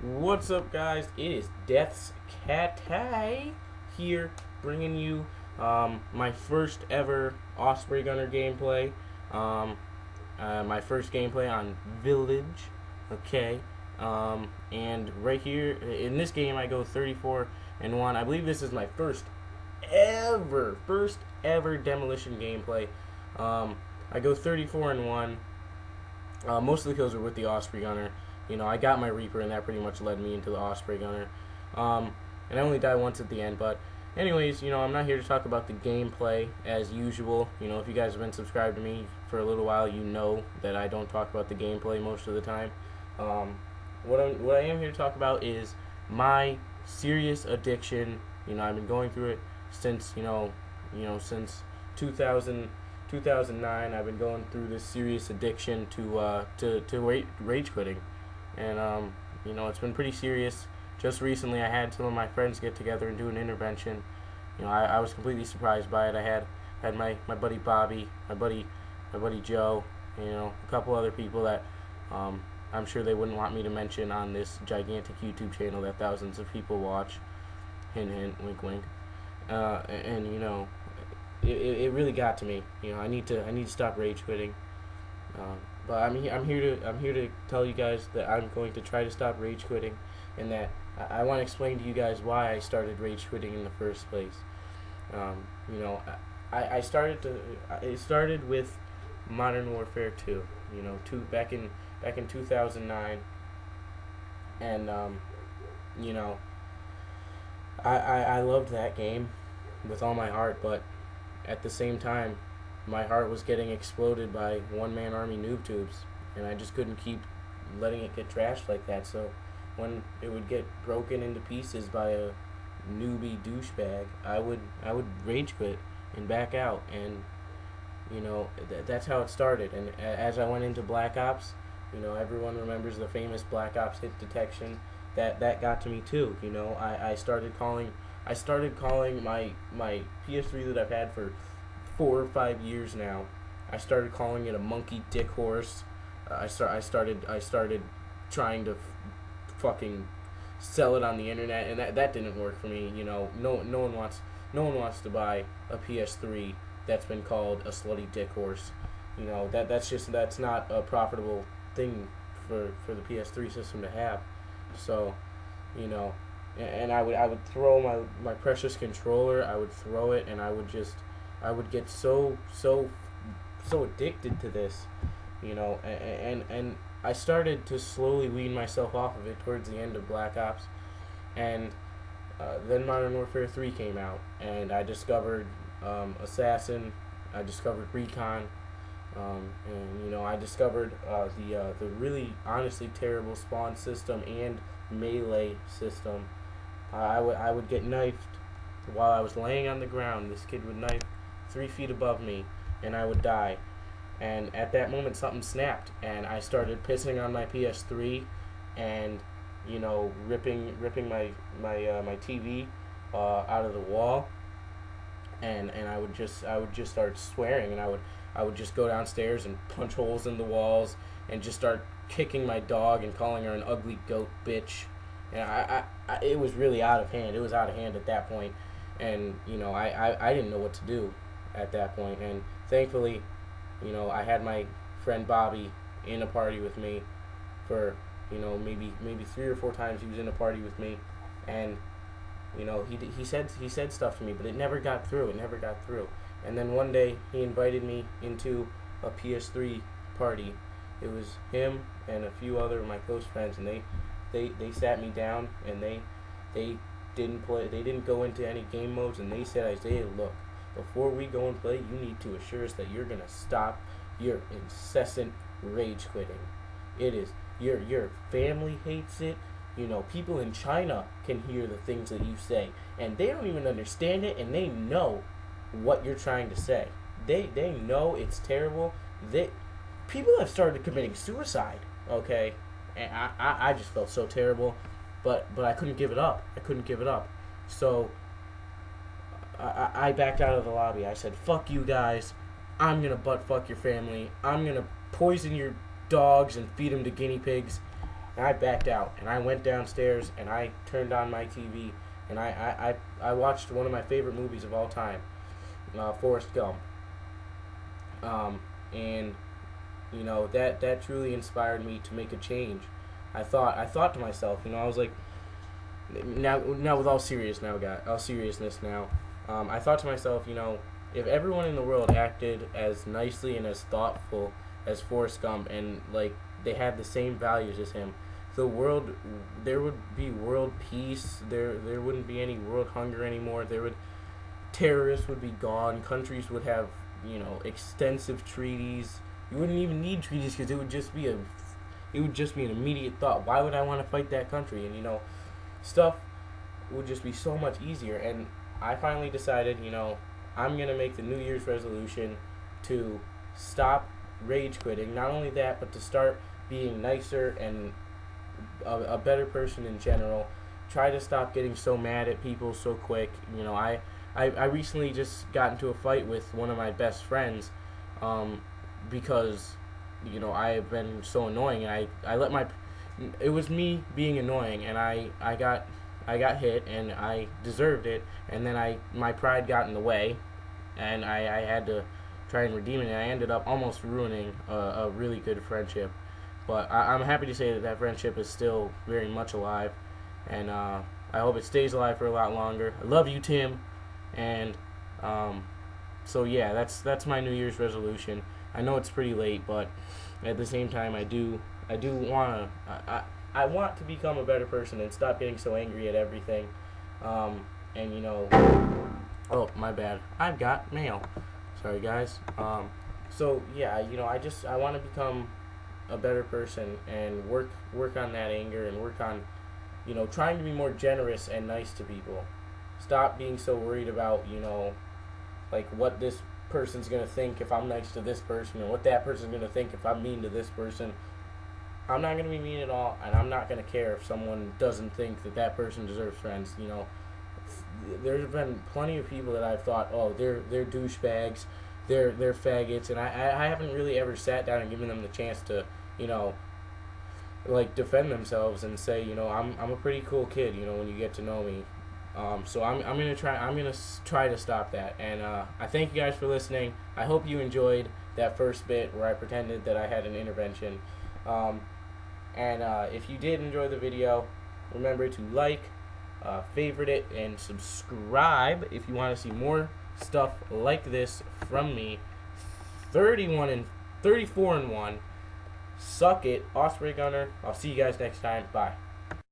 What's up, guys? It is Death's Cat here, bringing you my first ever Osprey Gunner gameplay. Um, my first gameplay on Village. Okay, and right here in this game, I go 34-1. I believe this is my first ever demolition gameplay. I go 34-1. Most of the kills are with the Osprey Gunner. I got my Reaper, and that pretty much led me into the Osprey Gunner. And I only die once at the end, but anyways, I'm not here to talk about the gameplay as usual. If you guys have been subscribed to me for a little while, you know that I don't talk about the gameplay most of the time. What I am here to talk about is my serious addiction. I've been going through it since, since 2009. I've been going through this serious addiction to rage quitting, and it's been pretty serious. Just recently, I had some of my friends get together and do an intervention. I was completely surprised by it. I had my buddy Bobby, my buddy Joe, a couple other people that I'm sure they wouldn't want me to mention on this gigantic YouTube channel that thousands of people watch. Hint, hint, wink, wink. And it really got to me. I need to stop rage quitting. But I'm here to tell you guys that I'm going to try to stop rage quitting, and that I want to explain to you guys why I started rage quitting in the first place. It started with Modern Warfare 2. Back in 2009, and I loved that game with all my heart, but at the same time, my heart was getting exploded by one-man army noob tubes, and I just couldn't keep letting it get trashed like that. So when it would get broken into pieces by a newbie douchebag, I would rage quit and back out, and that's how it started. And as I went into Black Ops, everyone remembers the famous Black Ops hit detection. That got to me too. I started calling my PS3 that I've had for 4 or 5 years now. I started calling it a monkey dick horse. I started trying to fucking sell it on the internet, and that didn't work for me. No one wants to buy a PS3 that's been called a slutty dick horse. That's not a profitable thing for the PS3 system to have. So, and I would throw my precious controller. I would throw it, and I would get so addicted to this, and I started to slowly wean myself off of it towards the end of Black Ops, and then Modern Warfare 3 came out, and I discovered Assassin, I discovered Recon, and I discovered the really honestly terrible spawn system and melee system. I would get knifed while I was laying on the ground. This kid would knife 3 feet above me, and I would die. And at that moment, something snapped, and I started pissing on my PS3, and ripping my TV out of the wall, and I would just start swearing, and I would just go downstairs and punch holes in the walls, and just start kicking my dog and calling her an ugly goat bitch. And it was really out of hand. It was out of hand at that point, and I didn't know what to do at that point. And thankfully, I had my friend Bobby in a party with me for maybe 3 or 4 times. He was in a party with me, and he said stuff to me, but it never got through. And then one day he invited me into a PS3 party. It was him and a few other of my close friends, and they sat me down, and they didn't go into any game modes, and they said, Isaiah, look, before we go and play, you need to assure us that you're gonna stop your incessant rage quitting. It is your family hates it. People in China can hear the things that you say, and they don't even understand it, and they know what you're trying to say. They know it's terrible. People have started committing suicide. Okay, and I just felt so terrible, but I couldn't give it up. So I backed out of the lobby. I said, fuck you guys. I'm going to butt fuck your family. I'm going to poison your dogs and feed them to guinea pigs. and I backed out, and I went downstairs, and I turned on my TV, and I watched one of my favorite movies of all time, Forrest Gump. And you know, that truly inspired me to make a change. I thought to myself, you know, I was like, now with all seriousness now, I thought to myself, you know, if everyone in the world acted as nicely and as thoughtful as Forrest Gump, and like they had the same values as him, the world, there would be world peace. There wouldn't be any world hunger anymore. Terrorists would be gone. Countries would have, you know, extensive treaties. You wouldn't even need treaties because it would just be an immediate thought. Why would I want to fight that country? And you know, stuff would just be so much easier. And I finally decided, you know, I'm gonna make the New Year's resolution to stop rage quitting. Not only that, but to start being nicer and a better person in general. Try to stop getting so mad at people so quick. You know, I recently just got into a fight with one of my best friends, because, you know, I have been so annoying. I let my, it was me being annoying, and I got hit, and I deserved it, and then my pride got in the way, and I had to try and redeem it, and I ended up almost ruining a really good friendship. But I'm happy to say that friendship is still very much alive, and I hope it stays alive for a lot longer. I love you, Tim, and so yeah, that's my New Year's resolution. I know it's pretty late, but at the same time, I want to become a better person and stop getting so angry at everything. And you know, oh, my bad, I've got mail. Sorry, guys. So yeah, you know, I want to become a better person and work on that anger, and work on, you know, trying to be more generous and nice to people. Stop being so worried about, you know, like what this person's gonna think if I'm nice to this person, or what that person's gonna think if I'm mean to this person. I'm not gonna be mean at all, and I'm not gonna care if someone doesn't think that person deserves friends. You know, there's been plenty of people that I've thought, oh, they're douchebags, they're faggots, and I haven't really ever sat down and given them the chance to, you know, like defend themselves and say, you know, I'm a pretty cool kid, you know, when you get to know me. So I'm gonna try to stop that, and I thank you guys for listening. I hope you enjoyed that first bit where I pretended that I had an intervention. And if you did enjoy the video, remember to like, favorite it, and subscribe if you want to see more stuff like this from me. 34-1. Suck it, Osprey Gunner. I'll see you guys next time. Bye.